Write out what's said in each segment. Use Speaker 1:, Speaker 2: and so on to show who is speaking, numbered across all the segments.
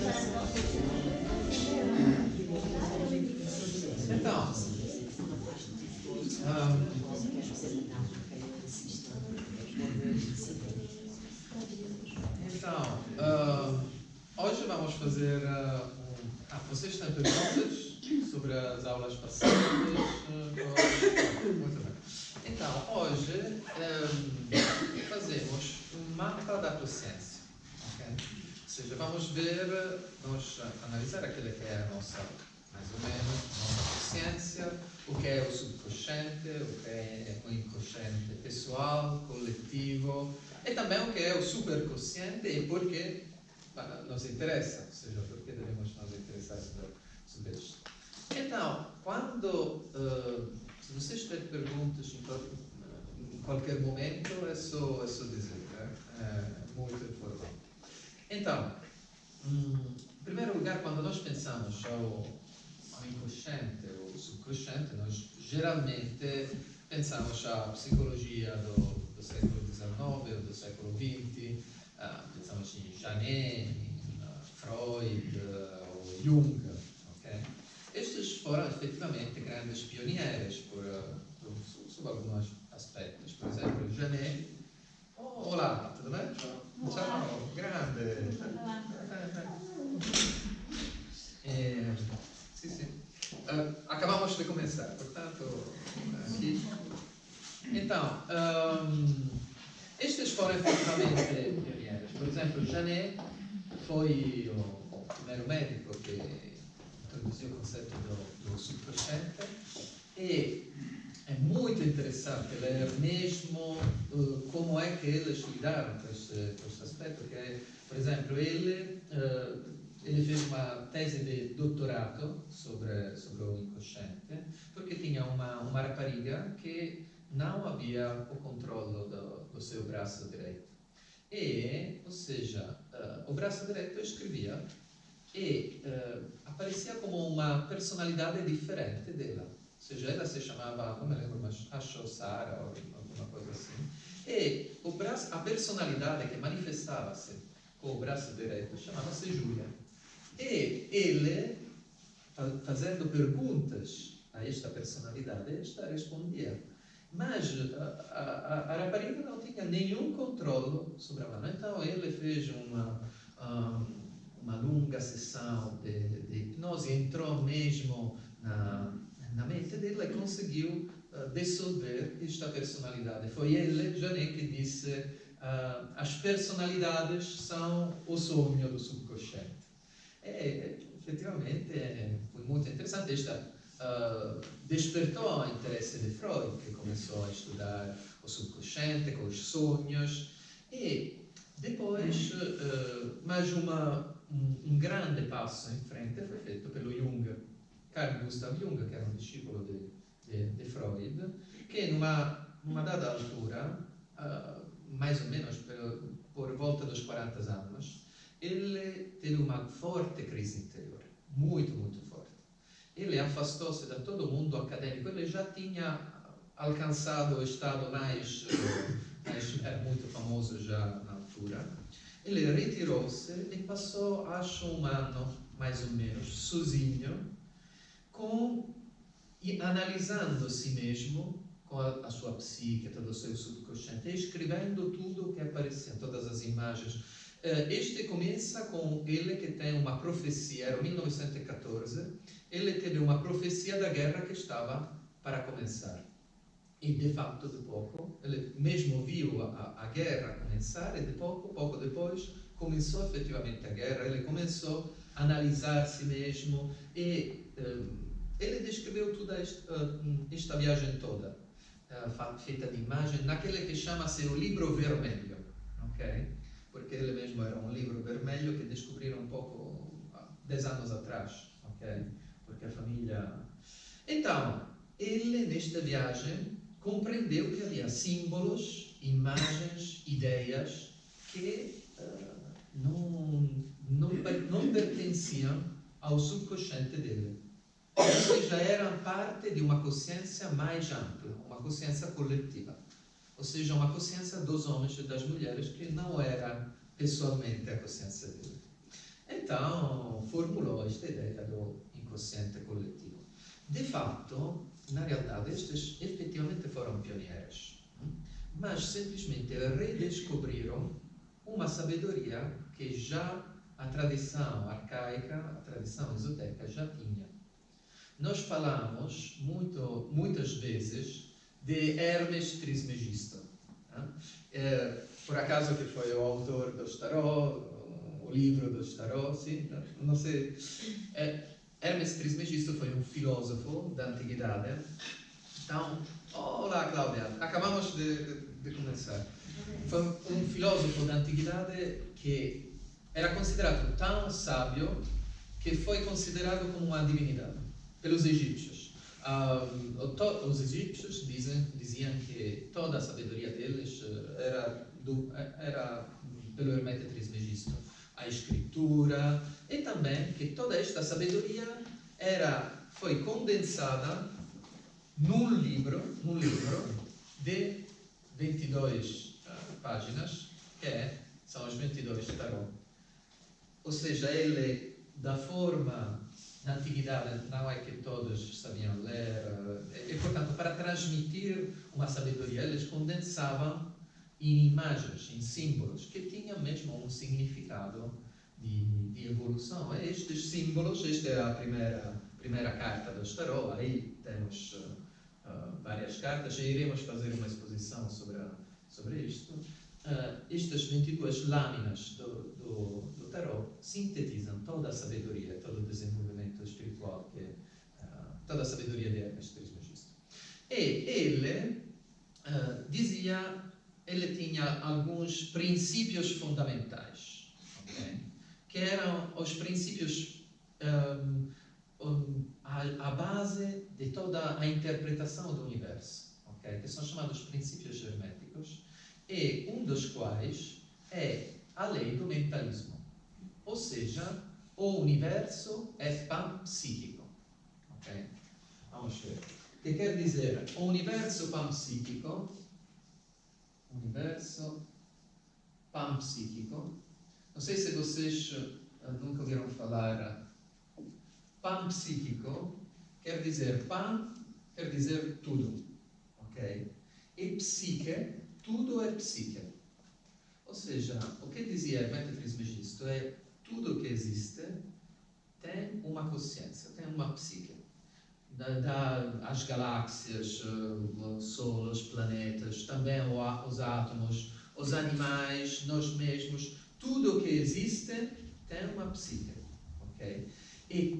Speaker 1: Então, hoje vamos fazer vocês têm perguntas sobre as aulas passadas? Muito bem. Então, hoje fazemos um mapa da consciência. Okay? Ou seja, vamos analisar aquilo que é a nossa, mais ou menos, nossa consciência, o que é o subconsciente, o que é o inconsciente pessoal, coletivo, e também o que é o superconsciente e por que nos interessa, ou seja, por que devemos nos interessar sobre isto. Então, se vocês tiverem perguntas em qualquer momento, é só dizer, é muito informal. Então, em primeiro lugar, quando nós pensamos ao inconsciente ou subconsciente, nós geralmente pensamos à psicologia do século XIX ou do século XX, pensamos em Janet, em Freud ou Jung. Okay? Estes foram efetivamente grandes pioneiros sobre alguns aspectos. Por exemplo, Janet. Olá, tudo bem? Ciao, grande. Sim. Acabamos de começar, portanto, aqui. Então, estes foram efetivamente pioneiros. Por exemplo, Janet foi o primeiro médico que introduziu o conceito do subconsciente e é muito interessante ler mesmo como é que eles lidaram com este aspecto, que, por exemplo, ele fez uma tese de doutorado sobre o inconsciente, porque tinha uma rapariga que não havia o controle do seu braço direito. Ou seja, o braço direito escrevia e aparecia como uma personalidade diferente dela. Ou seja, ela se chamava, não me lembro, mas acho Sara ou alguma coisa assim. E a personalidade que manifestava-se com o braço direito chamava-se Júlia. E ele, fazendo perguntas a esta personalidade, esta respondia. Mas a rapariga não tinha nenhum controle sobre a mão. Então ele fez uma longa sessão de hipnose, entrou mesmo na mente dele e conseguiu dissolver esta personalidade. Foi ele, Janet, que disse as personalidades são o sonho do subconsciente. Efetivamente, foi muito interessante. Despertou o interesse de Freud, que começou a estudar o subconsciente, com os sonhos. E depois, mais um grande passo em frente foi feito pelo Jung, Carl Gustav Jung, que era um discípulo de Freud, que numa dada altura, mais ou menos por volta dos 40 anos, ele teve uma forte crise interior, muito, muito forte. Ele afastou-se de todo o mundo acadêmico, ele já tinha alcançado o estado mais era muito famoso já na altura. Ele retirou-se e passou, acho, um ano, mais ou menos, sozinho, analisando a si mesmo, com a sua psique, todo o seu subconsciente, escrevendo tudo o que aparecia, todas as imagens. Este começa com ele que tem uma profecia, era 1914, ele teve uma profecia da guerra que estava para começar. E, de facto, de pouco, ele mesmo viu a guerra começar e, de pouco depois, começou efetivamente a guerra. Ele começou a analisar si mesmo e ele descreveu toda esta viagem toda, feita de imagem, naquele que chama-se o livro vermelho, ok? Porque ele mesmo era um livro vermelho que descobriram um pouco 10 anos atrás, ok? Porque a família... Então, ele, nesta viagem, compreendeu que havia símbolos, imagens, ideias que não pertenciam ao subconsciente dele. Ou seja, eram parte de uma consciência mais ampla, uma consciência coletiva. Ou seja, uma consciência dos homens e das mulheres que não era pessoalmente a consciência dele. Então, formulou esta ideia do inconsciente coletivo. De fato, na realidade, estes efetivamente foram pioneiros, mas simplesmente redescobriram uma sabedoria que já a tradição arcaica, a tradição esotérica já tinha. Nós falamos muitas vezes de Hermes Trismegisto. Por acaso que foi o autor dos tarot, o livro dos tarot, sim? Não sei. Hermes Trismegisto foi um filósofo da antiguidade. Então, olá Cláudia, acabamos de começar. Foi um filósofo da antiguidade que era considerado tão sábio que foi considerado como uma divindade pelos egípcios. Os egípcios diziam que toda a sabedoria deles era pelo Hermes Trismegisto. A escritura, e também que toda esta sabedoria foi condensada num livro de 22 páginas, que são os 22 tarot. Ou seja, ele, da forma, na antiguidade, não é que todos sabiam ler, e portanto, para transmitir uma sabedoria, eles condensavam em imagens, em símbolos, que tinham mesmo um significado de evolução. Estes símbolos, esta é a primeira carta dos tarot, aí temos várias cartas, e iremos fazer uma exposição sobre isto. Estas 22 lâminas do tarot sintetizam toda a sabedoria, todo o desenvolvimento espiritual, toda a sabedoria de Hermes Trismegisto. E ele ele tinha alguns princípios fundamentais, okay? Que eram os princípios a base de toda a interpretação do universo, okay? Que são chamados princípios herméticos, e um dos quais é a lei do mentalismo. Ou seja, o universo é panpsíquico. Okay? Vamos ver. O que quer dizer o universo panpsíquico? Universo panpsíquico. Não sei se vocês nunca ouviram falar. Panpsíquico quer dizer quer dizer tudo. Okay? E psique, tudo é psique. Ou seja, o que dizia Hermes Trismegisto é tudo que existe tem uma consciência, tem uma psique. As galáxias, o Sol, os planetas, também os átomos, os animais, nós mesmos, tudo que existe tem uma psique. Okay? E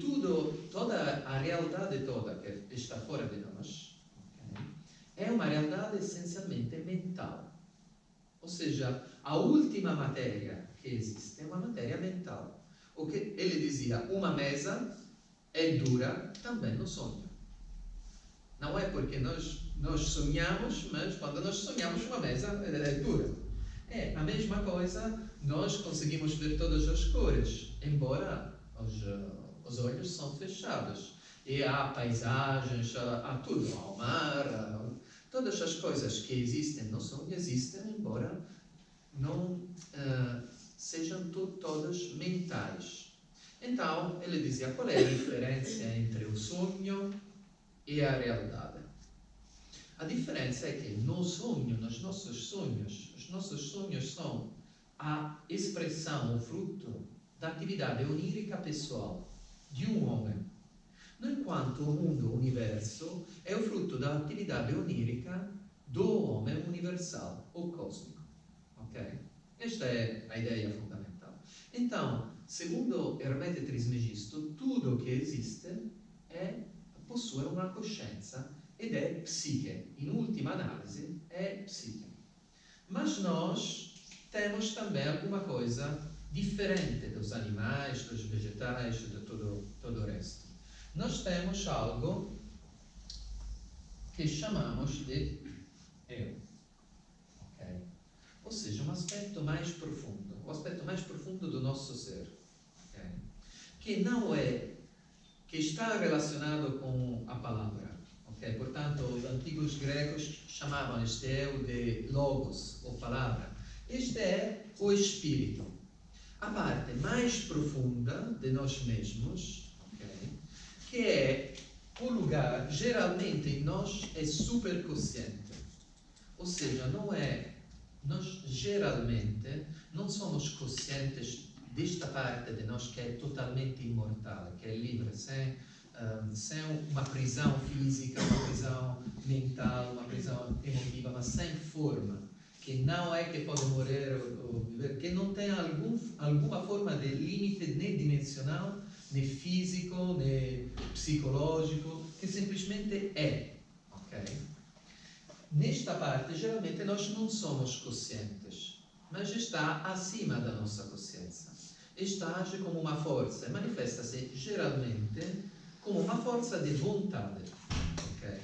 Speaker 1: toda a realidade toda que está fora de nós, okay, é uma realidade essencialmente mental. Ou seja, a última matéria que existe é uma matéria mental. O que ele dizia, uma mesa é dura também no sonho. Não é porque nós sonhamos, mas quando nós sonhamos uma mesa é dura. É a mesma coisa, nós conseguimos ver todas as cores, embora os olhos são fechados. E há paisagens, há tudo, há o mar, todas as coisas que existem no sonho existem, embora não sejam todas mentais. Então, ele dizia, qual é a diferença entre o sonho e a realidade? A diferença é que no sonho, nos nossos sonhos, os nossos sonhos são a expressão, o fruto da atividade onírica pessoal de um homem. No enquanto o mundo, o universo, é o fruto da atividade onírica do homem universal, ou cósmico. Okay? Esta é a ideia fundamental. Então, segundo Hermes Trismegisto, tudo o que existe possui uma consciência ed é psique. In última análise, é psique. Mas nós temos também alguma coisa diferente dos animais, dos vegetais, de todo o resto. Nós temos algo que chamamos de eu. Okay? Ou seja, um aspecto mais profundo, o aspecto mais profundo do nosso ser. Okay? Que não é, que está relacionado com a palavra. Okay? Portanto, os antigos gregos chamavam este eu de logos, ou palavra. Este é o espírito. a parte mais profunda de nós mesmos, okay? Que é o lugar, geralmente em nós, é superconsciente. Ou seja, nós geralmente não somos conscientes desta parte de nós que é totalmente imortal, que é livre, sem uma prisão física, uma prisão mental, uma prisão emotiva, mas sem forma, que não é que pode morrer ou viver, que não tem alguma forma de limite nem dimensional, nem físico, nem psicológico, que simplesmente é, ok? Nesta parte, geralmente, nós não somos conscientes, mas está acima da nossa consciência. Esta age como uma força e manifesta-se geralmente como uma força de vontade, ok?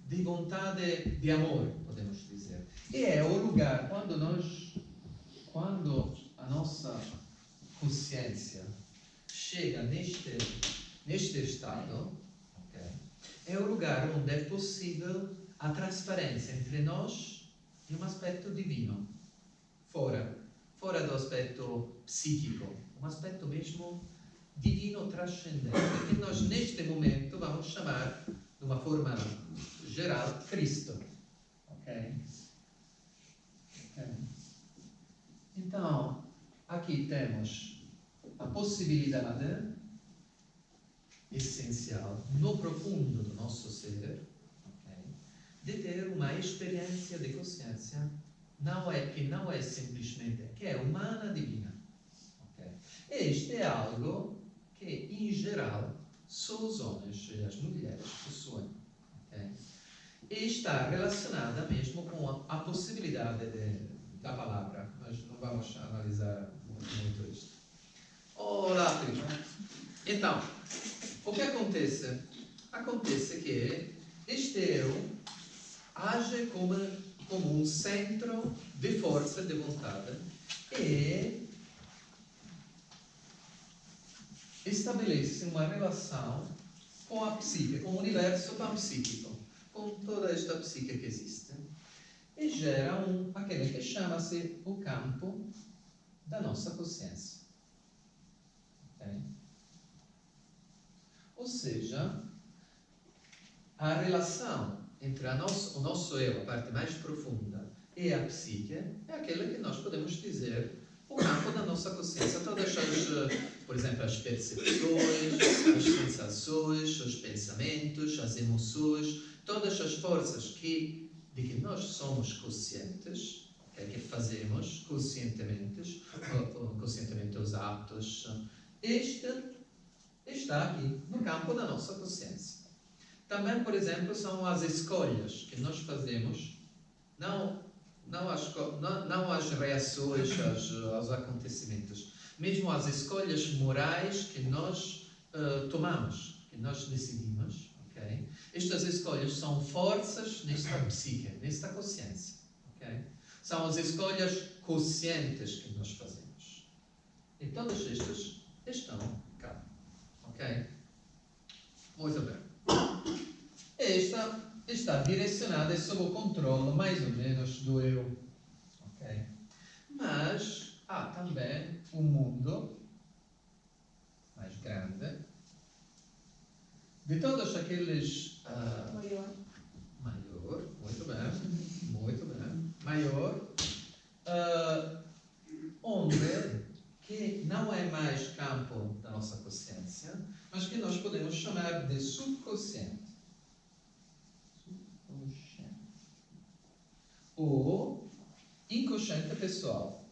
Speaker 1: De vontade de amor, podemos dizer. E é o lugar quando a nossa consciência chega neste estado, okay? É o lugar onde é possível a transparência entre nós e um aspecto divino, fora do aspecto psíquico, um aspecto mesmo divino trascendente, que nós neste momento vamos chamar, de uma forma geral, Cristo. Ok? Então, aqui temos a possibilidade essencial, no profundo do nosso ser, de ter uma experiência de consciência que não é simplesmente, que é humana, divina. Okay? Este é algo que, em geral, só os homens e as mulheres possuem. Okay? E está relacionada mesmo com a possibilidade da palavra. Mas não vamos analisar muito isto. Olá, Filipe. Então, o que acontece? Acontece que este eu age como um centro de força, de vontade, e estabelece uma relação com a psique, com o universo psíquico, com toda esta psique que existe, e gera aquele que chama-se o campo da nossa consciência. Okay? Ou seja, a relação entre o nosso eu, a parte mais profunda, e a psique, é aquela que nós podemos dizer o campo da nossa consciência. Todas por exemplo, as percepções, as sensações, os pensamentos, as emoções, todas as forças de que nós somos conscientes, que fazemos conscientemente os atos, está aqui no campo da nossa consciência. Também, por exemplo, são as escolhas que nós fazemos, não as reações aos acontecimentos, mesmo as escolhas morais que nós tomamos, que nós decidimos. Okay? Estas escolhas são forças nesta psique, nesta consciência. Okay? São as escolhas conscientes que nós fazemos. E todas estas estão cá. Ok? Muito bem. Esta está direcionada e sob o controle, mais ou menos, do eu. Okay? Mas há também um mundo mais grande de todos aqueles... Maior, muito bem. Maior, onde que não é mais campo da nossa consciência, mas que nós podemos chamar de subconsciente. Ou inconsciente pessoal.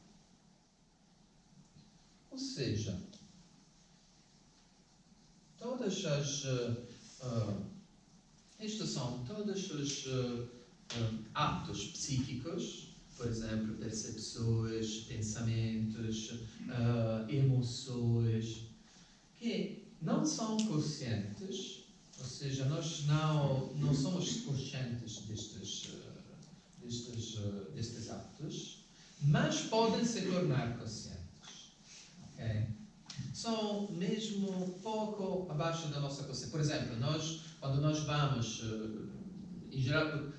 Speaker 1: Ou seja, todas as... estes são todos os atos psíquicos, por exemplo, percepções, pensamentos, emoções, que não são conscientes, ou seja, nós não somos conscientes destes atos, mas podem se tornar conscientes. Okay? São mesmo pouco abaixo da nossa consciência. Por exemplo, quando nós vamos, em geral,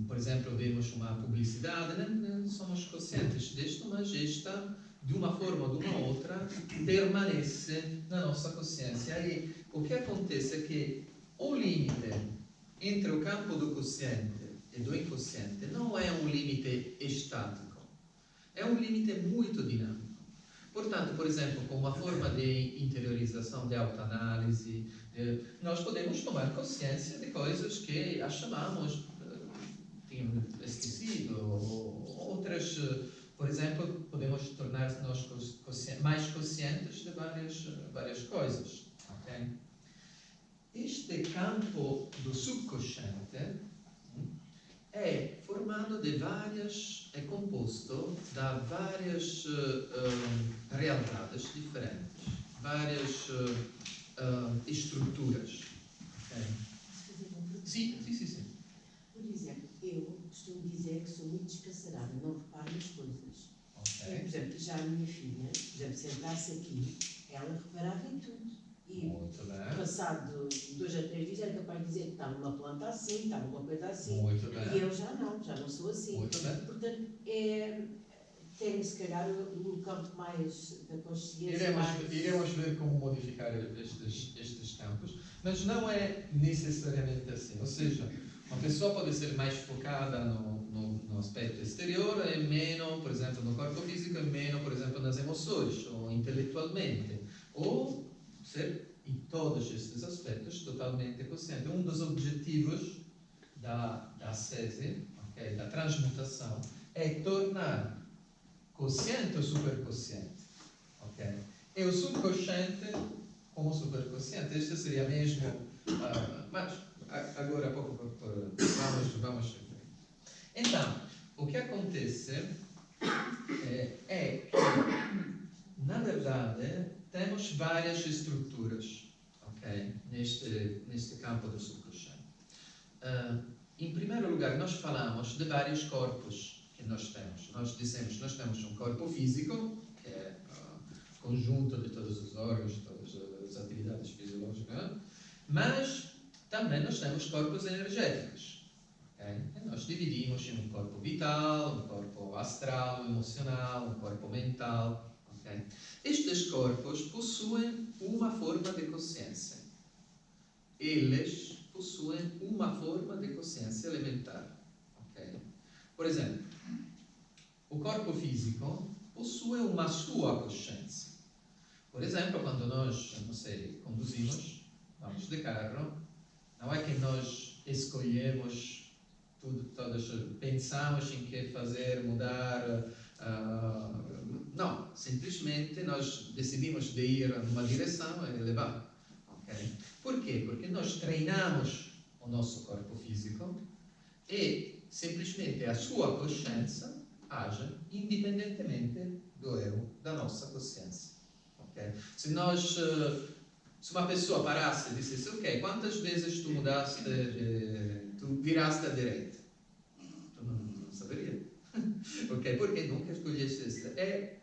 Speaker 1: por exemplo, vemos uma publicidade, não somos conscientes disto, mas esta de uma forma ou de uma outra, permanece na nossa consciência. E o que acontece é que o limite entre o campo do consciente e do inconsciente não é um limite estático, é um limite muito dinâmico. Portanto, por exemplo, com uma forma de interiorização, de autoanálise, nós podemos tomar consciência de coisas que as chamamos tínhamos esquecido, ou outras, por exemplo, podemos tornar-nos mais conscientes de várias coisas. Okay? Este campo do subconsciente é formado de é composto de várias realidades diferentes, várias estruturas. Okay? Sim.
Speaker 2: Por exemplo, eu costumo dizer que sou muito descansarada, não reparo nas coisas.
Speaker 1: Okay.
Speaker 2: Por exemplo, já a minha filha, por exemplo, sentasse aqui, ela reparava em tudo. E passado 2 a 3 dias era capaz de dizer que estava uma planta assim, estava uma coisa assim.
Speaker 1: Muito bem.
Speaker 2: E eu já não sou assim.
Speaker 1: Muito bem.
Speaker 2: Portanto, tem se calhar o campo mais da consciência.
Speaker 1: Iremos ver como modificar estes campos, mas não é necessariamente assim. Ou seja, uma pessoa pode ser mais focada no aspecto exterior e menos, por exemplo, no corpo físico e menos, por exemplo, nas emoções ou intelectualmente. Ou ser em todos estes aspectos totalmente consciente. Um dos objetivos da ascese, okay, da transmutação, é tornar consciente o superconsciente. Okay? E o subconsciente como superconsciente. Este seria mesmo... mas agora, vamos ver. Então, o que acontece é que, na verdade, temos várias estruturas, okay, neste campo do subconsciente. Em primeiro lugar, nós falamos de vários corpos que nós temos. Nós dizemos que nós temos um corpo físico, que é o conjunto de todos os órgãos, todas as atividades fisiológicas, mas também nós temos corpos energéticos. Okay? E nós dividimos em um corpo vital, um corpo astral, emocional, um corpo mental. Okay? Estes corpos possuem uma forma de consciência. Eles possuem uma forma de consciência elementar. Okay? Por exemplo, o corpo físico possui uma sua consciência. Por exemplo, quando nós, conduzimos, vamos de carro, não é que nós escolhemos todos pensamos em que fazer, mudar, não, simplesmente nós decidimos de ir numa direção e levar. Okay? Por quê? Porque nós treinamos o nosso corpo físico e simplesmente a sua consciência age independentemente do eu, da nossa consciência. Okay? Se uma pessoa parasse e dissesse, ok, quantas vezes tu mudaste, tu viraste à direita? Tu não saberia. Ok? Porque nunca escolheste isso. É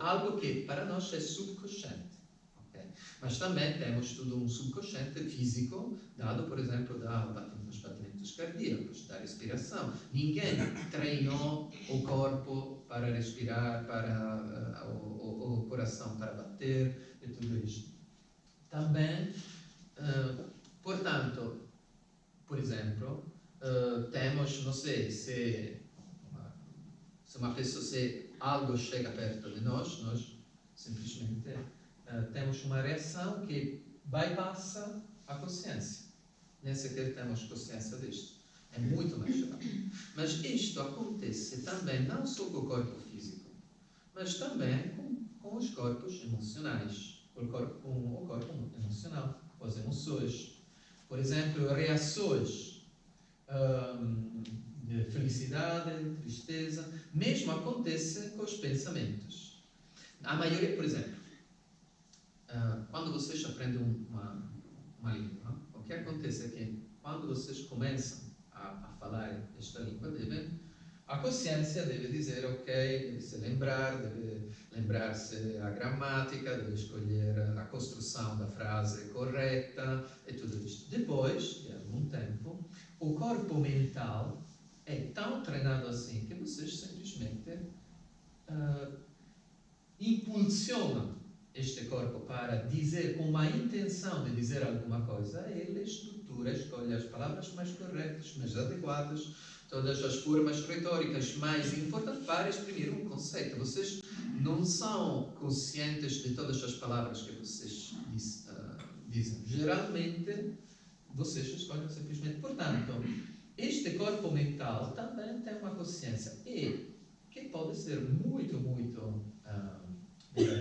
Speaker 1: algo que para nós é subconsciente. Okay? Mas também temos tudo um subconsciente físico, dado, por exemplo, dos batimentos cardíacos, da respiração. Ninguém treinou o corpo para respirar, para o coração para bater e tudo isso. Também, portanto, por exemplo, temos, não sei, se algo chega perto de nós simplesmente temos uma reação que bypassa a consciência. Nem sequer temos consciência disto. É muito mais rápido. Mas isto acontece também não só com o corpo físico, mas também com os corpos emocionais. Com o corpo emocional, com as emoções. Por exemplo, reações de felicidade, tristeza, mesmo acontece com os pensamentos. A maioria, por exemplo, quando vocês aprendem uma língua, o que acontece é que quando vocês começam a falar esta língua, a consciência deve dizer, ok, deve se lembrar-se a gramática, deve escolher a construção da frase correta e tudo isto. Depois de algum tempo, o corpo mental é tão treinado assim que vocês simplesmente impulsiona este corpo para dizer, com uma intenção de dizer alguma coisa, ele estrutura, escolhe as palavras mais corretas, mais adequadas, todas as formas retóricas mais importantes para exprimir um conceito. Vocês não são conscientes de todas as palavras que vocês dizem. Geralmente, vocês escolhem simplesmente. Portanto, este corpo mental também tem uma consciência e que pode ser muito, muito...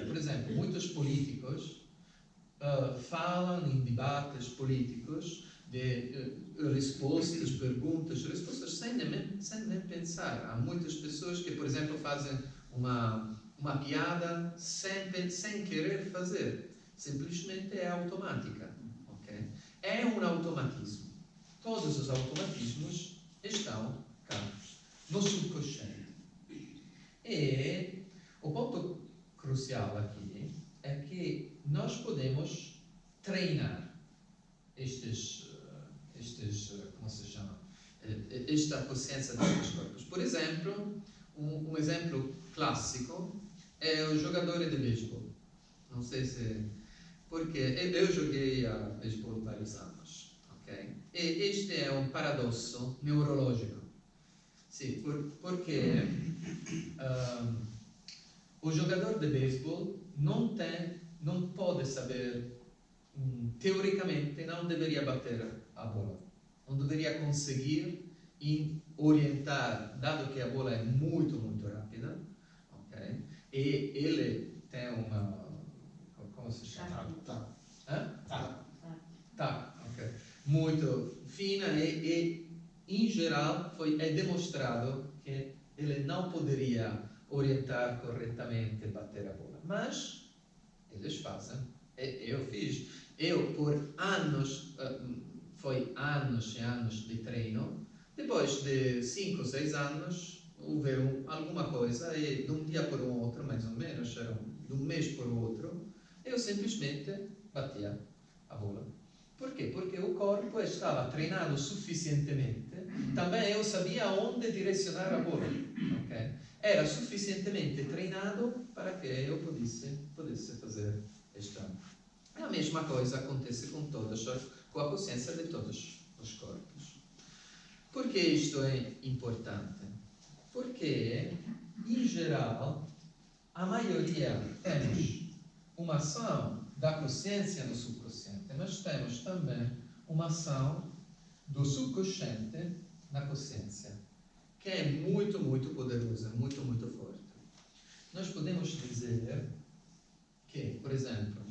Speaker 1: por exemplo, muitos políticos falam em debates políticos de respostas, perguntas, respostas sem nem pensar. Há muitas pessoas que, por exemplo, fazem uma piada sem querer fazer. Simplesmente é automática. Okay? É um automatismo. Todos os automatismos estão cá, no subconsciente. E o ponto crucial aqui é que nós podemos treinar como se chama? Esta consciência destes corpos. Por exemplo, um exemplo clássico é o jogador de beisebol. Não sei se... Porque eu joguei a beisebol vários anos. Okay? E este é um paradoxo neurológico. Sim, porque o jogador de beisebol não pode saber, teoricamente, não deveria bater a bola. Não deveria conseguir orientar, dado que a bola é muito, muito rápida, okay? E ele tem uma... Como se chama? Tá, ok. Muito fina e em geral, é demonstrado que ele não poderia orientar corretamente, bater a bola. Mas eles fazem. Eu fiz. Por anos, foi anos e anos de treino. Depois de 5 ou 6 anos, houve alguma coisa e de um dia para o outro, mais ou menos, de um mês para o outro, eu simplesmente batia a bola. Por quê? Porque o corpo estava treinado suficientemente. Também eu sabia onde direcionar a bola. Okay? Era suficientemente treinado para que eu pudesse fazer esta. A mesma coisa acontece com a consciência de todos os corpos. Por que isto é importante? Porque, em geral, a maioria temos uma ação da consciência no subconsciente, mas temos também uma ação do subconsciente na consciência, que é muito, muito poderosa, muito, muito forte. Nós podemos dizer que, por exemplo,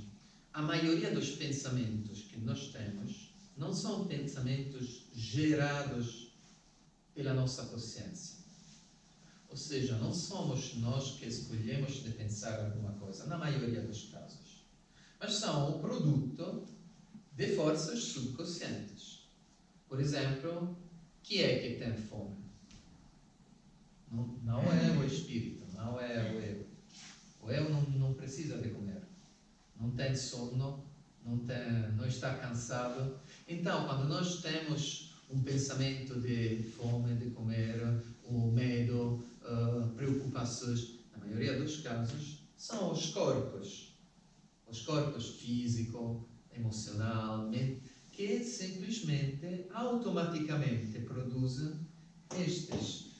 Speaker 1: a maioria dos pensamentos que nós temos não são pensamentos gerados pela nossa consciência. Ou seja, não somos nós que escolhemos de pensar alguma coisa, na maioria dos casos. Mas são o produto de forças subconscientes. Por exemplo, que é que tem fome? Não é o espírito, não é o eu. O eu não precisa de comer. Não tem sono, não está cansado. Então, quando nós temos um pensamento de fome, de comer, o medo, preocupações, na maioria dos casos, são os corpos físico, emocional, que simplesmente, automaticamente produzem estes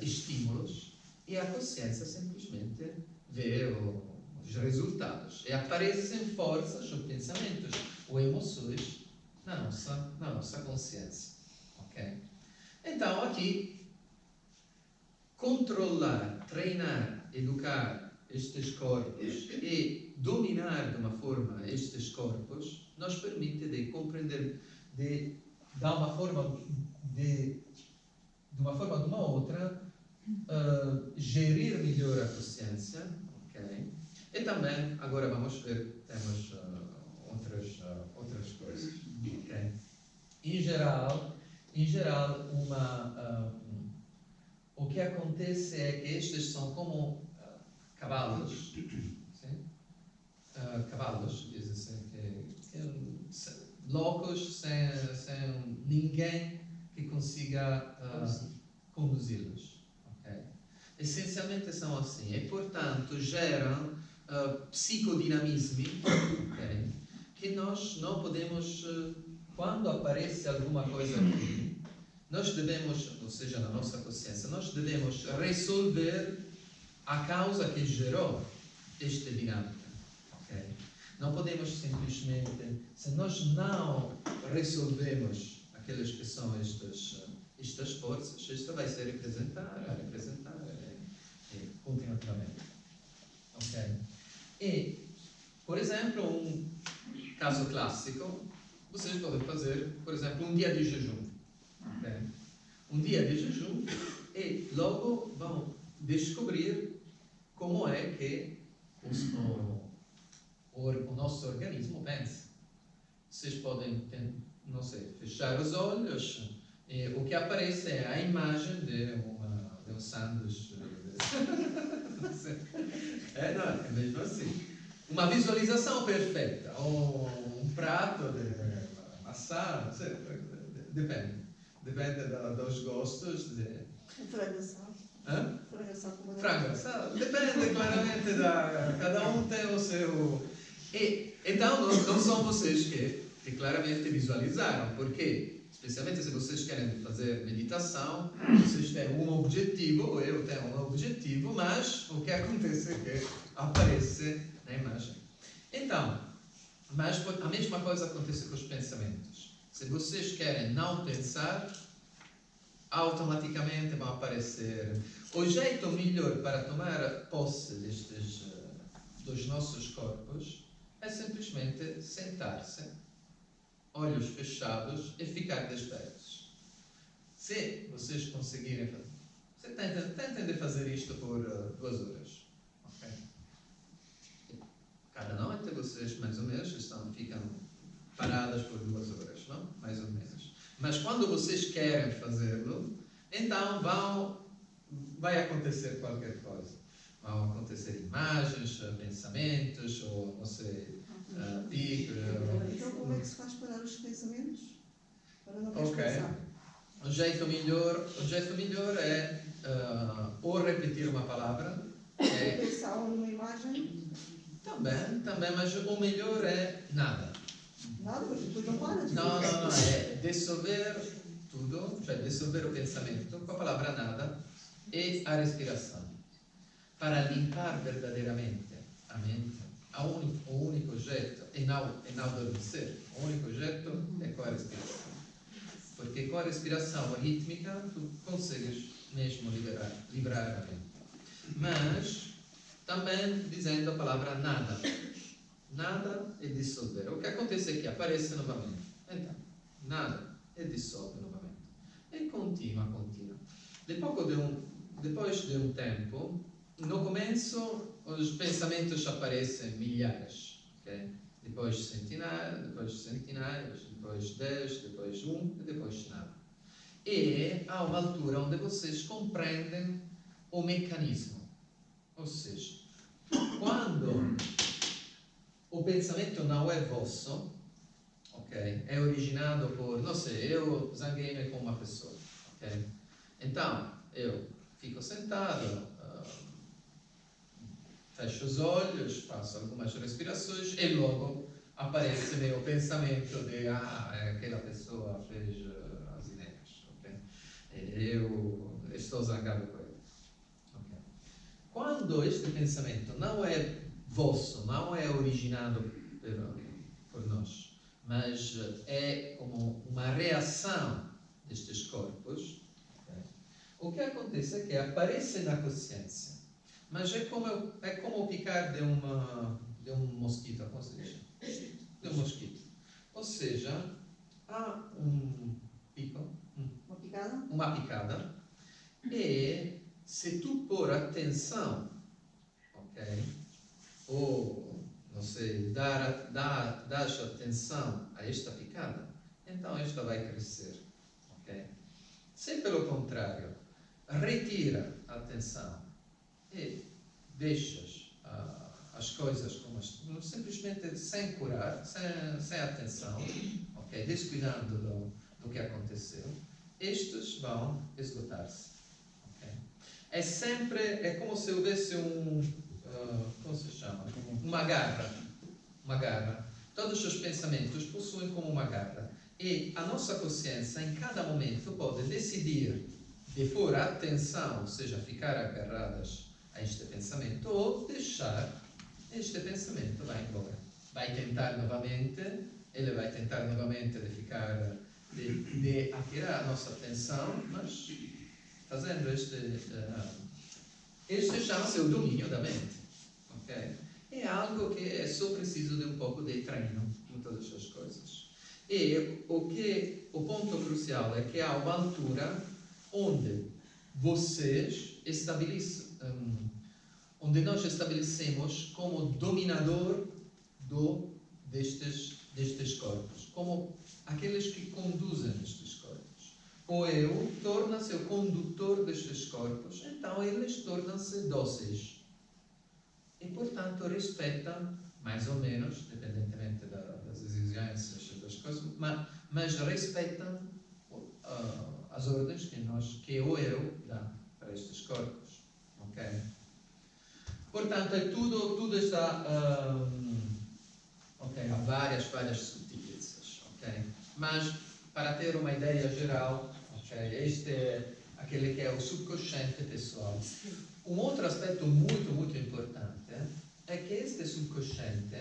Speaker 1: estímulos e a consciência simplesmente vê os resultados. E aparecem forças ou pensamentos ou emoções na nossa consciência. Okay? Então, aqui, controlar, treinar, educar estes corpos e dominar de uma forma estes corpos nos permite de compreender, de uma forma de uma outra, gerir melhor a consciência, okay? E também, agora vamos ver, temos outras coisas, okay? Em geral, o que acontece é que estes são como cavalos, sim? Cavalos, diz assim, loucos sem ninguém que consiga conduzi-los. Okay? Essencialmente são assim, e portanto geram psicodinamismi, okay, che nós não podemos, quando aparece alguma coisa aqui, nós devemos, ou seja, na nossa consciência, nós devemos resolver a causa que gerou esta dinâmica. Okay? Não podemos simplesmente, se nós não resolvemos aquelas que são estas forças, isto vai se representar continuamente. Okay? E, por exemplo, um caso clássico, vocês podem fazer, por exemplo, um dia de jejum. Okay? Um dia de jejum e logo vão descobrir como é que o nosso organismo pensa. Vocês podem, não sei, fechar os olhos e o que aparece é a imagem de um sanduíche. É mesmo assim. Uma visualização perfeita, ou um prato de maçã, não sei, depende dos gostos.
Speaker 3: Frango assado.
Speaker 1: Hã?
Speaker 3: Frango assado com banana.
Speaker 1: Frango assado, depende claramente cada um tem o seu. E então não são vocês que claramente visualizaram, porque especialmente se vocês querem fazer meditação, vocês têm um objetivo, eu tenho um objetivo, mas o que acontece é que aparece na imagem. Então, mas a mesma coisa acontece com os pensamentos. Se vocês querem não pensar, automaticamente vão aparecer. O jeito melhor para tomar posse dos nossos corpos é simplesmente sentar-se, olhos fechados e ficar despertos. Se vocês conseguirem fazer, tentem de fazer isto por 2 horas. Okay? Cada noite vocês, mais ou menos, ficam paradas por 2 horas, não? Mais ou menos. Mas quando vocês querem fazê-lo, então vai acontecer qualquer coisa. Vão acontecer imagens, pensamentos, ou não sei, picos.
Speaker 3: Então como é que se faz parar os pensamentos? Para não
Speaker 1: Ok.
Speaker 3: pensar.
Speaker 1: O jeito melhor é ou repetir uma palavra.
Speaker 3: Pensar numa imagem.
Speaker 1: Também, mas o melhor é nada.
Speaker 3: Nada, mas depois não para de
Speaker 1: Não, é dissolver tudo, cioè dissolver o pensamento com a palavra nada e a respiração. Para limpar verdadeiramente a mente, o único jeito, e não adormecer, o único jeito é com a respiração. Porque com a respiração rítmica tu consegues mesmo liberar a mente. Mas também dizendo a palavra nada. Nada e dissolver. O que acontece é que aparece novamente. Então, nada e dissolve novamente. E continua. Depois de um tempo, no começo, os pensamentos aparecem milhares. Okay? Depois centenários, depois 10, depois 1 e depois nada. E há uma altura onde vocês compreendem o mecanismo. Ou seja, quando o pensamento não é vosso, ok? É originado por, não sei, eu zanguei-me com uma pessoa, ok? Então, eu fico sentado, fecho os olhos, faço algumas respirações e logo aparece meu pensamento de aquela pessoa fez as ideias, ok? Eu estou zangado com ele. Okay. Quando este pensamento não é vosso, não é originado por nós, mas é como uma reação destes corpos, okay? O que acontece é que aparece na consciência, mas é como o picar de um mosquito, como se diz? De um mosquito. Ou seja, há um pico, uma picada, e se tu pôr atenção, ok? Ou, não sei, dar atenção a esta picada, então esta vai crescer, ok? Se pelo contrário, retira a atenção e deixas as coisas como simplesmente sem curar, sem atenção, ok? Descuidando do que aconteceu, estes vão esgotar-se, ok? É como se houvesse como se chama? Uma garra. Uma garra. Todos os pensamentos possuem como uma garra. E a nossa consciência, em cada momento, pode decidir de pôr atenção, ou seja, ficar agarradas a este pensamento, ou deixar este pensamento vai embora. Vai tentar novamente, ele vai tentar novamente de ficar, de atirar a nossa atenção, mas fazendo este chama-se o domínio da mente. Okay? É algo que é só preciso de um pouco de treino em todas as coisas. E o ponto crucial é que há uma altura onde onde nós estabelecemos como dominador destes corpos, como aqueles que conduzem estes corpos. O eu torna-se o condutor destes corpos, então eles tornam-se dóceis. E, portanto, respeitam, mais ou menos, independentemente das exigências das coisas, mas respeitam as ordens que o eu dá para estes corpos. Ok? Portanto, tudo está... ok, há várias subtilezas. Ok? Mas, para ter uma ideia geral, okay, este é aquele que é o subconsciente pessoal. Um outro aspecto muito, muito importante é que este subconsciente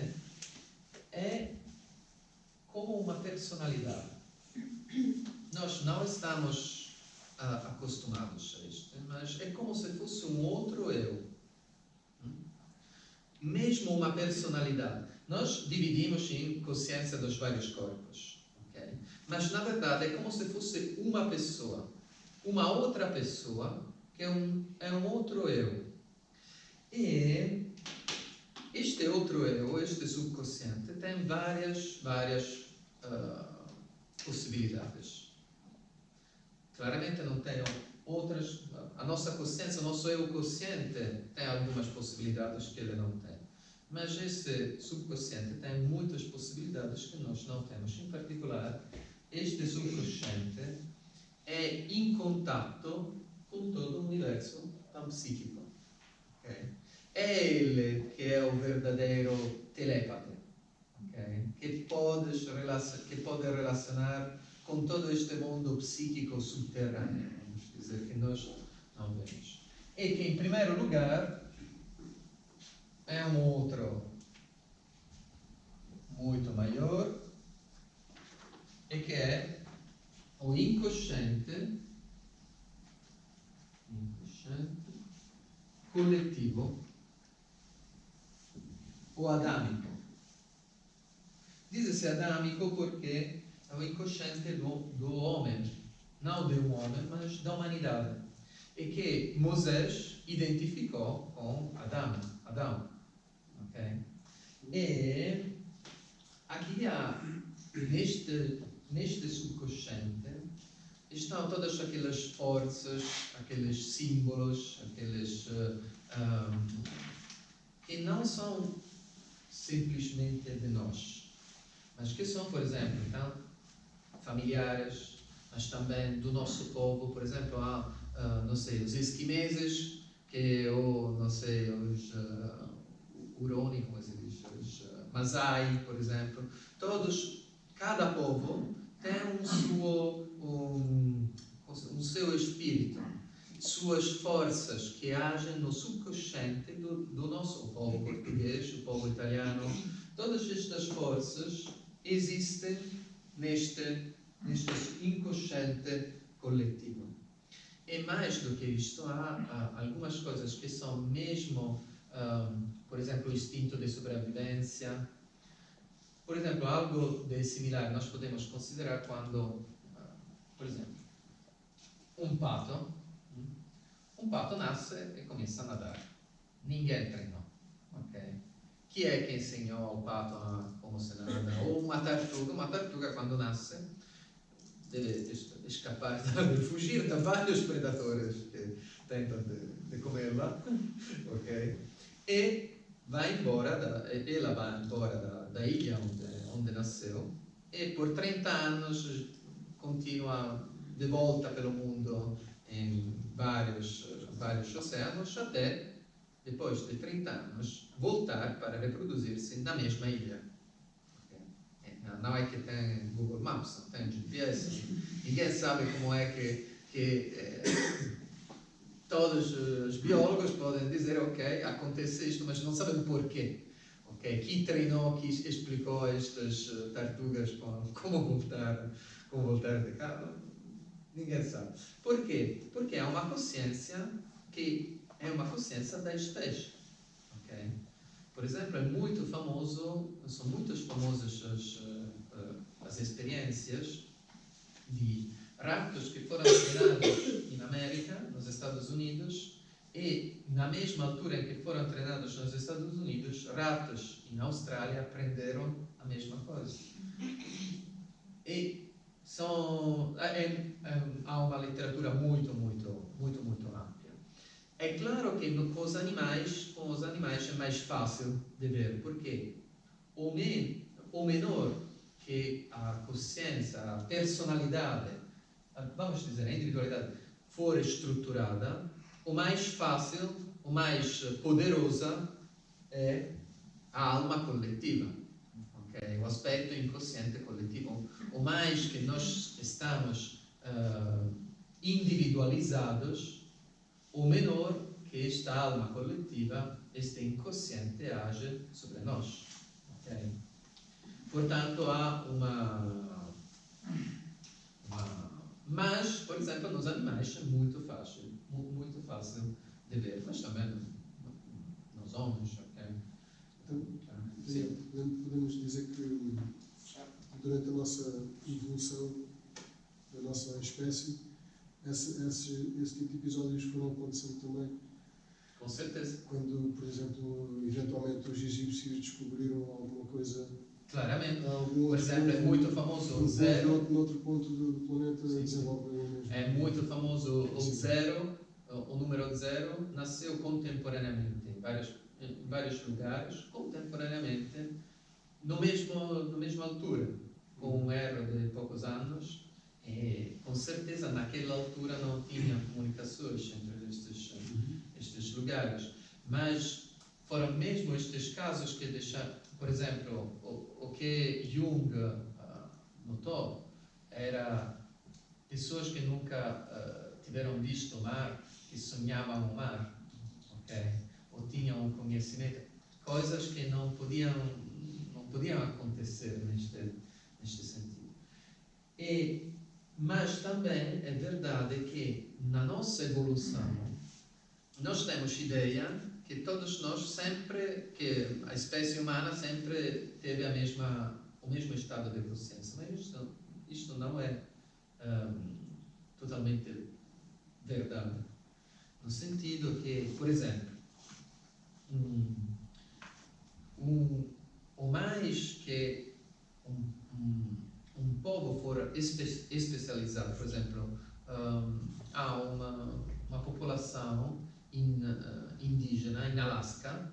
Speaker 1: é como uma personalidade. Nós não estamos acostumados a isto, mas é como se fosse um outro eu. Mesmo uma personalidade. Nós dividimos em consciência dos vários corpos. Okay? Mas, na verdade, é como se fosse uma pessoa. Uma outra pessoa que é um outro eu. E este outro eu, este subconsciente, tem várias possibilidades. Claramente não tem outras. A nossa consciência, o nosso eu consciente tem algumas possibilidades que ele não tem. Mas este subconsciente tem muitas possibilidades que nós não temos. Em particular, este subconsciente é em contato com todo o universo psíquico. Okay? É ele que é o verdadeiro telepata, okay? que pode relacionar com todo este mundo psíquico subterrâneo, vamos dizer, que nós não vemos. E que, em primeiro lugar, é um outro muito maior, e que é o inconsciente coletivo ou adâmico. Diz-se adâmico porque é o inconsciente do homem, não de um homem, mas da humanidade, e que Moisés identificou com Adão. Okay? E aqui há, neste subconsciente, estão todas aquelas forças, aqueles símbolos, que não são simplesmente de nós, mas que são, por exemplo, então, familiares, mas também do nosso povo. Por exemplo, há, não sei, os esquimeses, os Huroni, como se diz, os Masai, por exemplo. Cada povo tem um seu espírito, suas forças que agem no subconsciente do nosso povo português, o povo italiano. Todas estas forças existem neste inconsciente coletivo. E mais do que isto, há algumas coisas que são mesmo, por exemplo, o instinto de sobrevivência. Por exemplo, algo de similar nós podemos considerar quando, por exemplo, um pato nasce e começa a nadar. Ninguém treinou. Okay? Chi è che insegnò al pato come se nada? Ou uma tartaruga quando nasce deve escapar, deve fugir de vários predadores que tentam de comê-la, ok? E ela vai embora da ilha onde nasceu, e por 30 anos continua de volta pelo mundo em vários oceanos, até depois de 30 anos, voltar para reproduzir-se na mesma ilha. Não é que tem Google Maps, não tem GPS, ninguém sabe como é que todos os biólogos podem dizer, ok, acontece isto, mas não sabem porquê. Okay? Quem treinou, quem explicou a estas tartarugas como voltar de cá? Ninguém sabe. Por quê? Porque há uma consciência que é uma consciência da espécie. Okay? Por exemplo, são muito famosas as experiências de ratos que foram treinados na América, nos Estados Unidos, e na mesma altura em que foram treinados nos Estados Unidos, ratos na Austrália aprenderam a mesma coisa. E há uma literatura muito ampla. É claro que com os animais é mais fácil de ver, porque o menor que a consciência, a personalidade, vamos dizer, a individualidade for estruturada, o mais fácil, o mais poderosa é a alma coletiva, okay? O aspecto inconsciente coletivo. O mais que nós estamos individualizados, o menor que esta alma coletiva, este inconsciente, age sobre nós. Okay? Portanto, há mas, por exemplo, nos animais é muito fácil de ver, mas também nos homens. Okay?
Speaker 4: Então, podemos dizer que durante a nossa evolução da nossa espécie, esse tipo de episódios foram acontecendo também.
Speaker 1: Com certeza.
Speaker 4: Quando, por exemplo, eventualmente os egípcios descobriram alguma coisa.
Speaker 1: Claramente. Por exemplo, é muito famoso o Zero.
Speaker 4: Noutro ponto do planeta desenvolveu o mesmo.
Speaker 1: É muito famoso o Zero, o número 0, nasceu contemporaneamente em vários lugares, contemporaneamente, na mesma altura, com um erro de poucos anos. E, com certeza, naquela altura não tinha comunicações entre estes lugares. Mas foram mesmo estes casos que deixaram, por exemplo, o que Jung notou era pessoas que nunca tiveram visto o mar, que sonhavam o mar, okay? Ou tinham um conhecimento, coisas que não podiam acontecer neste sentido. Mas também é verdade que na nossa evolução nós temos ideia que todos nós que a espécie humana sempre teve o mesmo estado de consciência. Mas isto não é totalmente verdade. No sentido que, por exemplo, o mais que um povo for especializado, por exemplo, há uma população indígena em Alasca,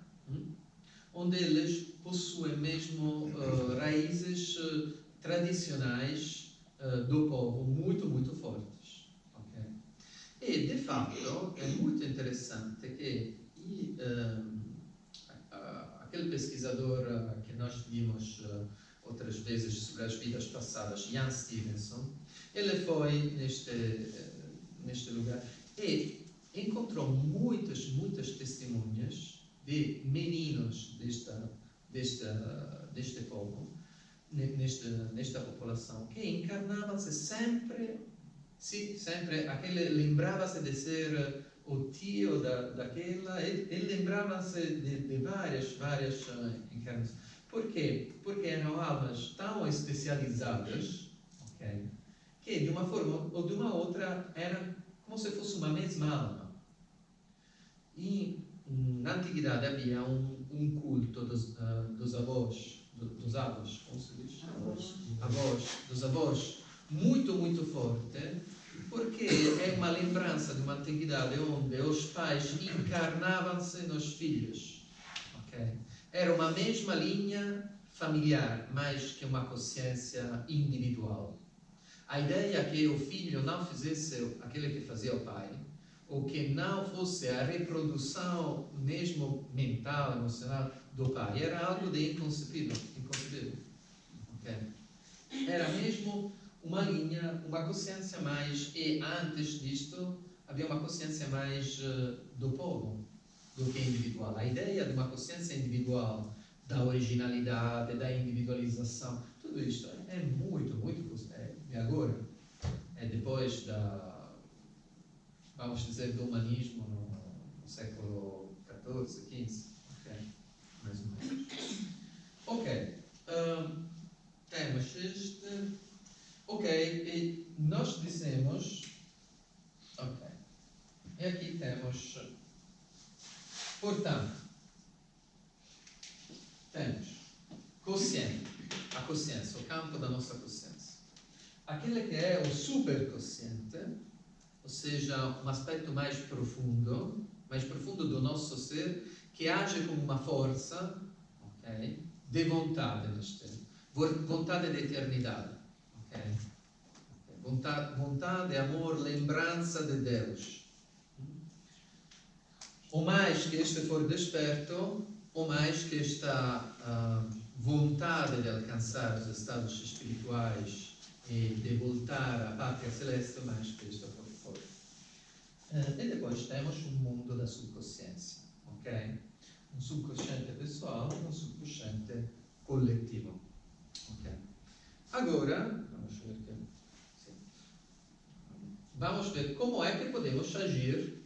Speaker 1: onde eles possuem mesmo raízes tradicionais do povo muito fortes. Okay? E, de fato, é muito interessante que aquele pesquisador que nós vimos outras vezes sobre as vidas passadas, Ian Stevenson, ele foi neste lugar e encontrou muitas testemunhas de meninos deste povo, nesta população, que encarnavam-se sempre, lembrava-se de ser o tio daquela, ele lembrava-se de várias encarnações. Por quê? Porque eram almas tão especializadas, okay, que de uma forma ou de uma outra eram como se fosse uma mesma alma. E na antiguidade havia um culto dos avós, como se diz? Dos avós, muito forte, porque é uma lembrança de uma antiguidade onde os pais encarnavam-se nos filhos. Okay? Era uma mesma linha familiar, mais que uma consciência individual. A ideia é que o filho não fizesse aquilo que fazia o pai, ou que não fosse a reprodução mesmo mental, emocional do pai. Era algo de inconcebível. Okay? Era mesmo uma linha, uma consciência mais, e antes disto havia uma consciência mais do povo do que individual. A ideia de uma consciência individual, da originalidade, da individualização, tudo isto é muito de agora. É depois vamos dizer, do humanismo no século XIV, XV. Ok, mais ou menos. Ok, temos este. Ok, e nós dizemos. Ok, e aqui temos. Portanto, temos consciente, a consciência, o campo da nossa consciência. Aquele que é o superconsciente, ou seja, um aspecto mais profundo do nosso ser, que age como uma força, okay, de vontade neste tempo, vontade de eternidade, okay? Vontade, amor, lembrança de Deus. O mais que este for desperto, o mais que esta vontade de alcançar os estados espirituais e de voltar à pátria celeste, o mais que este for forte. E depois temos um mundo da subconsciência, ok? Um subconsciente pessoal e um subconsciente coletivo. Okay? Agora, vamos ver como é que podemos agir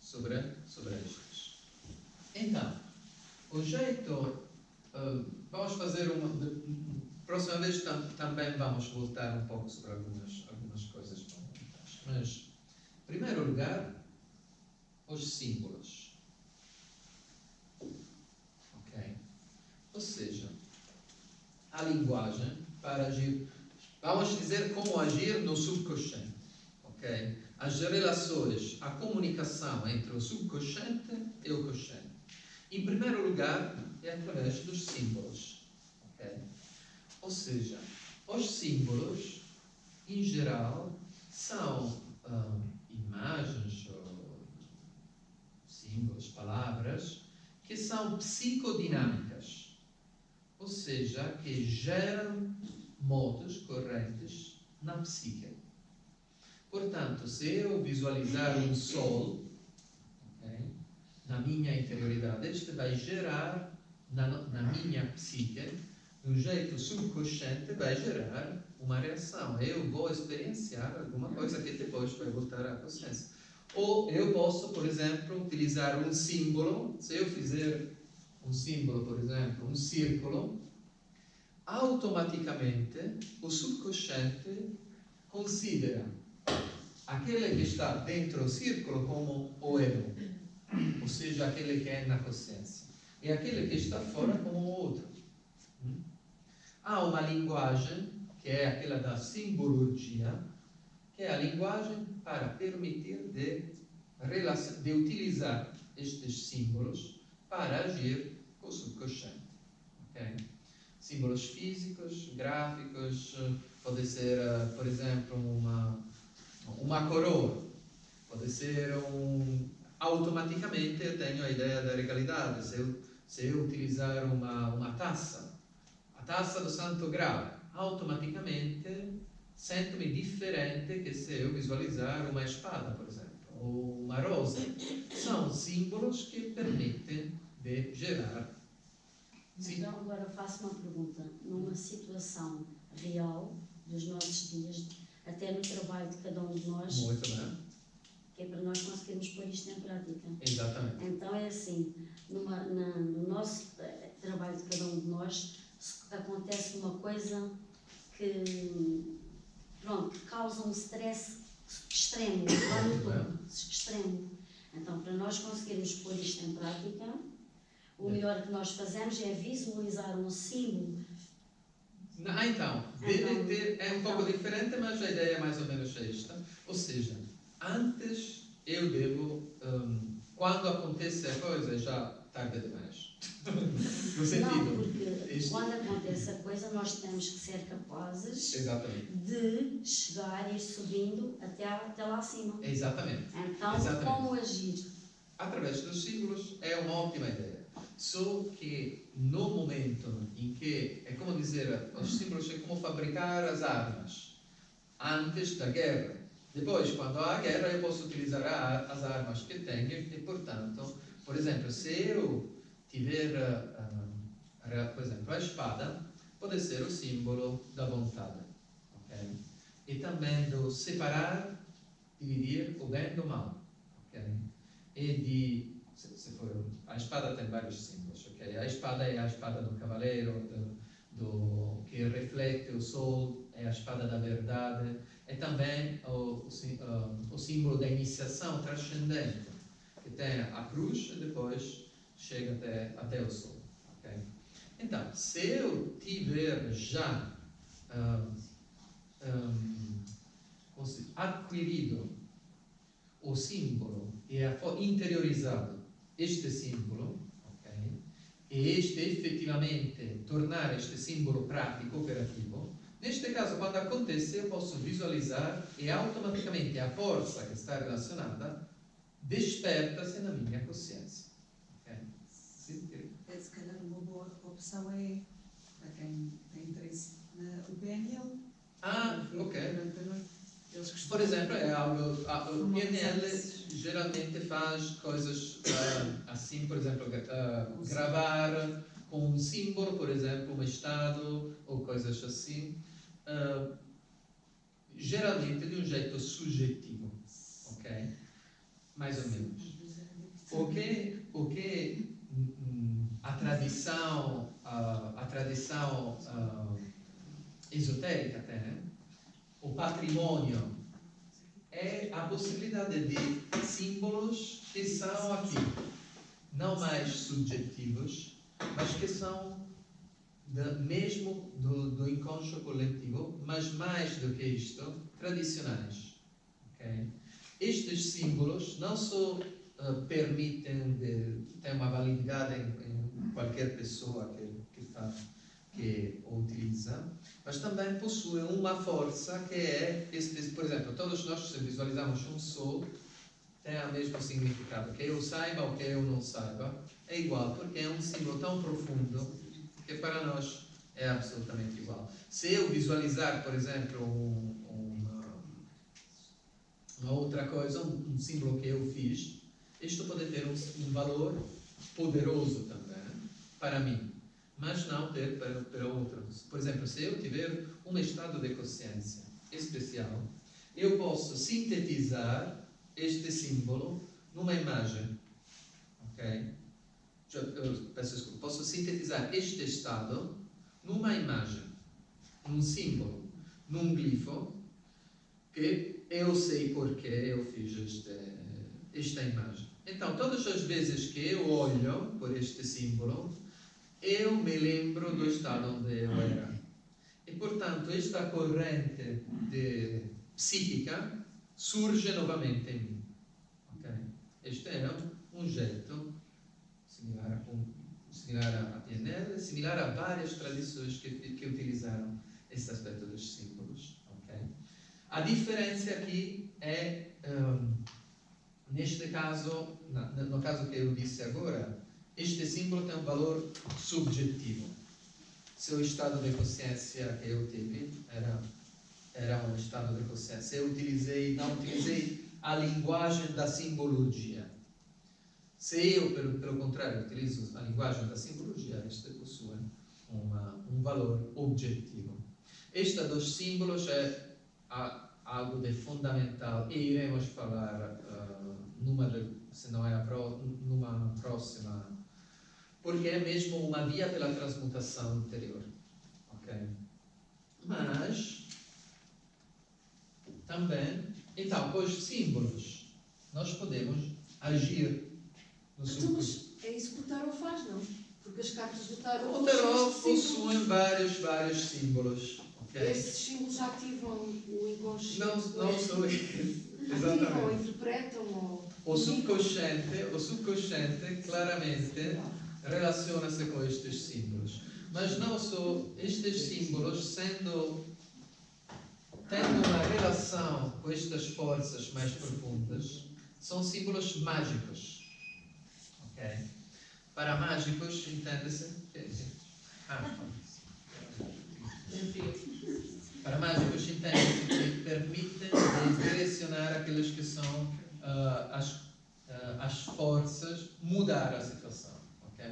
Speaker 1: sobre estes. Então, o jeito, vamos fazer próxima vez também vamos voltar um pouco sobre algumas coisas fundamentais. Mas, em primeiro lugar, os símbolos. Ok? Ou seja, a linguagem para agir. Vamos dizer como agir no subconsciente. Ok? As relações, a comunicação entre o subconsciente e o consciente. Em primeiro lugar, é através dos símbolos. Okay? Ou seja, os símbolos, em geral, são imagens, ou símbolos, palavras, que são psicodinâmicas. Ou seja, que geram modos correntes na psique. Portanto, se eu visualizar um sol, okay, na minha interioridade, este vai gerar na minha psique, de um jeito subconsciente, vai gerar uma reação. Eu vou experienciar alguma coisa que depois vai voltar à consciência. Ou eu posso, por exemplo, utilizar um símbolo. Se eu fizer um símbolo, por exemplo, um círculo, automaticamente o subconsciente considera aquele que está dentro do círculo como o eu, ou seja, aquele que é na consciência, e aquele que está fora como o outro. Há uma linguagem, que é aquela da simbologia, que é a linguagem para permitir de utilizar estes símbolos para agir com o subconsciente. Okay? Símbolos físicos, gráficos, pode ser, por exemplo, uma coroa, pode ser automaticamente eu tenho a ideia da regalidade. Se eu utilizar uma taça, a taça do Santo Grau, automaticamente sinto-me diferente que se eu visualizar uma espada, por exemplo, ou uma rosa. São símbolos que permitem de gerar. Sim.
Speaker 5: Então, agora faço uma pergunta. Numa situação real dos nossos dias, até no trabalho de cada um de nós,
Speaker 1: Muito bem.
Speaker 5: que é para nós conseguirmos pôr isto em prática.
Speaker 1: Exatamente.
Speaker 5: Então, é assim, no nosso trabalho de cada um de nós, acontece uma coisa que, pronto, que causa um stress extremo, lá no topo, extremo. Então, para nós conseguirmos pôr isto em prática, o melhor que nós fazemos é visualizar um símbolo.
Speaker 1: Então, é um pouco diferente, mas a ideia é mais ou menos esta. Ou seja, antes eu devo, quando acontece a coisa, já tarde demais. No
Speaker 5: Não,
Speaker 1: sentido.
Speaker 5: porque quando acontece a coisa, nós temos que ser capazes
Speaker 1: Exatamente.
Speaker 5: de chegar e ir subindo até lá acima.
Speaker 1: Exatamente.
Speaker 5: Então,
Speaker 1: Exatamente.
Speaker 5: como agir?
Speaker 1: Através dos símbolos é uma ótima ideia. Só que no momento em que, é como dizer, os símbolos é como fabricar as armas antes da guerra. Depois, quando há guerra, eu posso utilizar as armas que tenho e, portanto, por exemplo, se eu tiver, por exemplo, a espada, pode ser o símbolo da vontade. Okay? E também do separar, dividir o bem do mal. Okay? E a espada tem vários símbolos. Okay? A espada é a espada do cavaleiro, que reflete o sol, é a espada da verdade. É também o símbolo da iniciação transcendente, que tem a cruz e depois chega até o sol. Okay? Então, se eu tiver já adquirido o símbolo e interiorizado este símbolo, okay, e efetivamente tornar este símbolo prático, operativo, neste caso, quando acontece, eu posso visualizar e automaticamente a força que está relacionada desperta-se na minha consciência. Okay?
Speaker 3: Se calhar uma boa opção é, para quem tem interesse no PNL,
Speaker 1: Ok.
Speaker 3: durante a noite, eles
Speaker 1: Por
Speaker 3: costumam...
Speaker 1: exemplo, é algo, o PNL geralmente faz coisas assim, por exemplo, gravar com um símbolo, por exemplo, um estado ou coisas assim, geralmente de um jeito subjetivo, ok? Mais ou menos. O que a tradição esotérica tem, o patrimônio, é a possibilidade de símbolos que são aqui, não mais subjetivos, mas que são mesmo do inconsciente coletivo, mas mais do que isto, tradicionais. Okay? Estes símbolos não só permitem ter uma validade em qualquer pessoa que o utiliza, mas também possuem uma força que é, por exemplo, todos nós, se visualizamos um sol, tem o mesmo significado, que eu saiba ou que eu não saiba, é igual, porque é um símbolo tão profundo que para nós é absolutamente igual. Se eu visualizar, por exemplo, uma outra coisa, um símbolo que eu fiz, isto pode ter um valor poderoso também para mim, mas não ter para outros. Por exemplo, se eu tiver um estado de consciência especial, eu posso sintetizar este símbolo numa imagem. Ok? Peço desculpa. Posso sintetizar este estado numa imagem, num símbolo, num glifo, que eu sei porque eu fiz esta imagem. Então, todas as vezes que eu olho por este símbolo, eu me lembro do estado onde eu era. E, portanto, esta corrente psíquica surge novamente em mim. Okay? Este era um jeito similar a PNL, similar a várias tradições que utilizaram esse aspecto dos símbolos. Okay? A diferença aqui é, neste caso, no caso que eu disse agora, este símbolo tem um valor subjetivo. Se o estado de consciência que eu tive era um estado de consciência, eu não utilizei a linguagem da simbologia. Se eu, pelo contrário, utilizo a linguagem da simbologia, este possui um valor objetivo. Esta dos símbolos é algo de fundamental e iremos falar se não é numa próxima, porque é mesmo uma via pela transmutação interior. Ok? Mas também, então, com os símbolos, nós podemos agir no
Speaker 6: Então, mas é isso que o tarot faz, não? Porque as cartas do tarot...
Speaker 1: O tarot possui vários símbolos. ok?
Speaker 6: Esses símbolos ativam o inconsciente.
Speaker 1: Não sou
Speaker 6: Ativam,
Speaker 1: exatamente.
Speaker 6: interpretam ou...
Speaker 1: O subconsciente claramente relaciona-se com estes símbolos. Mas não só estes símbolos tendo uma relação com estas forças mais profundas, são símbolos mágicos. Ok? Para mágicos, entende-se? Para mágicos, entende-se que permitem direcionar aqueles que são as forças, mudar a situação. Ok?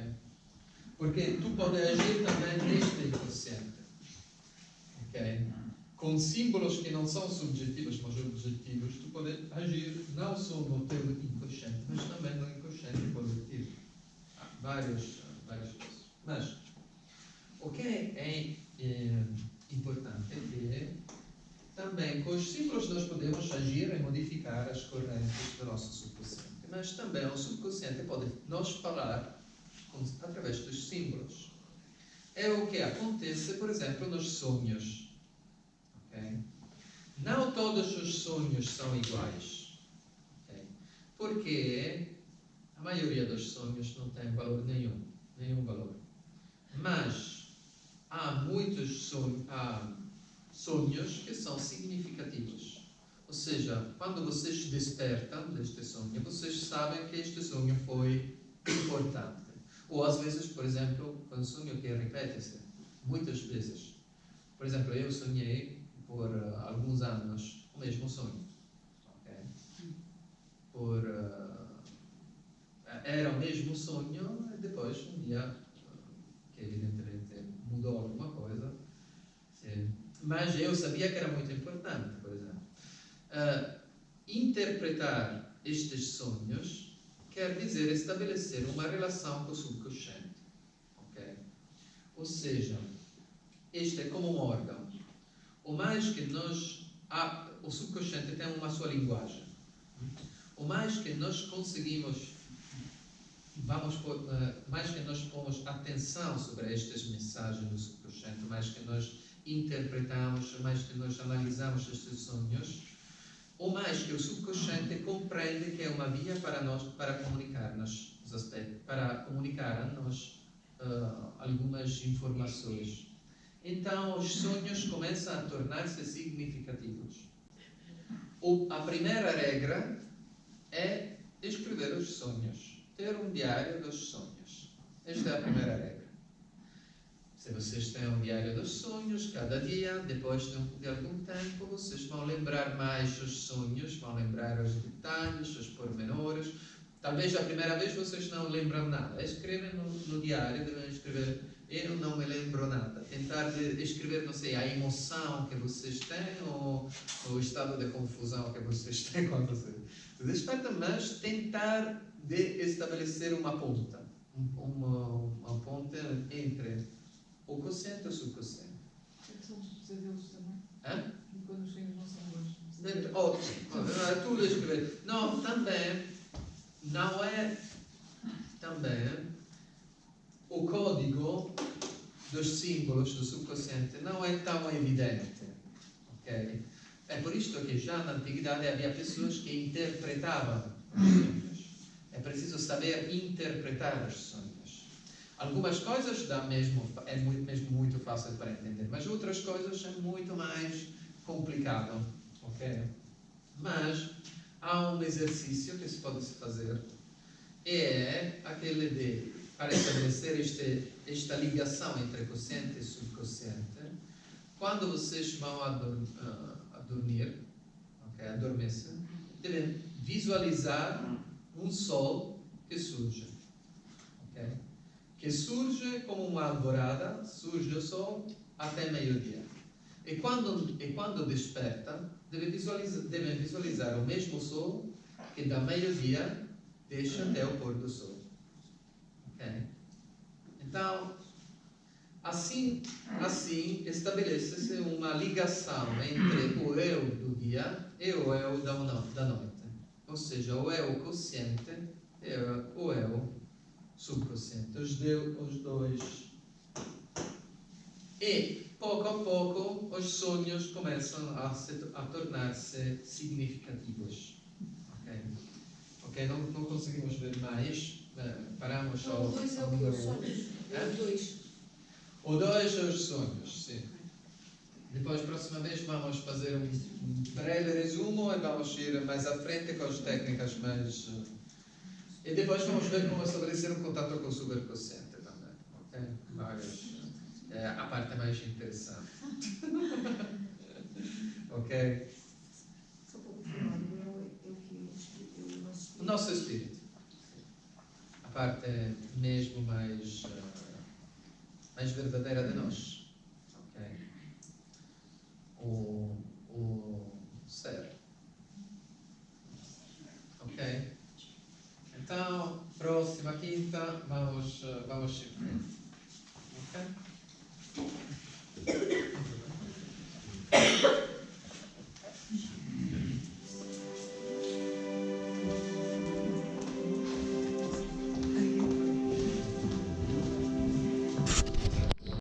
Speaker 1: Porque tu podes agir também neste inconsciente. Ok? Com símbolos que não são subjetivos, mas objetivos, tu podes agir não só no teu inconsciente, mas também no inconsciente coletivo. Há várias coisas. Mas, o que é importante é também com os símbolos nós podemos agir e modificar as correntes do nosso subconsciente. Mas também o subconsciente pode nos falar através dos símbolos. É o que acontece, por exemplo, nos sonhos. Okay? Não todos os sonhos são iguais. Okay? Porque a maioria dos sonhos não tem valor nenhum valor. Mas há muitos sonhos que são significativos. Ou seja, quando vocês despertam deste sonho, vocês sabem que este sonho foi importante. Ou às vezes, por exemplo, um sonho que repete-se muitas vezes. Por exemplo, eu sonhei por alguns anos o mesmo sonho. Okay? Era o mesmo sonho e depois um dia, que evidentemente mudou alguma coisa, mas eu sabia que era muito importante, por exemplo. Interpretar estes sonhos quer dizer estabelecer uma relação com o subconsciente. Okay? Ou seja, este é como um órgão. O subconsciente tem uma sua linguagem. O mais que nós conseguimos, mais que nós pomos atenção sobre estas mensagens do subconsciente, mais que nós interpretamos, mais que nós analisamos estes sonhos, ou mais que o subconsciente compreende que é uma via para nós, para comunicar-nos os aspectos, para comunicar a nós algumas informações. Então, os sonhos começam a tornar-se significativos. A primeira regra é escrever os sonhos, ter um diário dos sonhos. Esta é a primeira regra. Se vocês têm um diário dos sonhos, cada dia, depois de algum tempo, vocês vão lembrar mais os sonhos, vão lembrar os detalhes, os pormenores. Talvez a primeira vez vocês não lembram nada. Escrevem no diário, devem escrever, eu não me lembro nada. Tentar escrever, não sei, a emoção que vocês têm ou o estado de confusão que vocês têm quando se despertam, mas tentar de estabelecer uma ponta. Uma ponte entre o consciente e o subconsciente.
Speaker 6: São os pesadelos também?
Speaker 1: Hã?
Speaker 6: E quando os sonhos não são bons?
Speaker 1: Ótimo, tudo escrever. Não, também, não é também o código dos símbolos do subconsciente não é tão evidente. Okay? É por isto que já na antiguidade havia pessoas que interpretavam os sonhos. É preciso saber interpretar os sonhos. Algumas coisas é mesmo muito fácil para entender, mas outras coisas é muito mais complicado. Okay? Mas há um exercício que se pode fazer, é aquele para estabelecer esta ligação entre consciente e subconsciente. Quando vocês vão a dormir, okay, adormecem, devem visualizar um sol que surge. Okay? Que surge como uma alvorada, surge o sol até meio-dia. E quando despertam, devem visualizar o mesmo sol que da meio-dia deixa até o pôr do sol. Okay? Então, assim estabelece-se uma ligação entre o eu do dia e o eu da noite. Ou seja, o eu consciente e o eu subconsciente. Os dois. E pouco a pouco os sonhos começam a tornar-se significativos. Ok, não conseguimos ver mais, paramos só
Speaker 7: O 2 é
Speaker 1: ao
Speaker 7: o que?
Speaker 1: número
Speaker 7: Os
Speaker 1: 1.
Speaker 7: sonhos? É o 2.
Speaker 1: O 2 é os sonhos, sim. Depois, próxima vez, vamos fazer um breve resumo e vamos ir mais à frente com as técnicas mais... E depois vamos ver como estabelecer um contato com o superconsciente também. Ok? É a parte mais interessante. Ok?
Speaker 7: Só para confirmar, é o que?
Speaker 1: O nosso espírito. A parte mesmo mais verdadeira de nós. Ok? O ser. Ok? Então, próxima quinta, vamos em frente. Ok?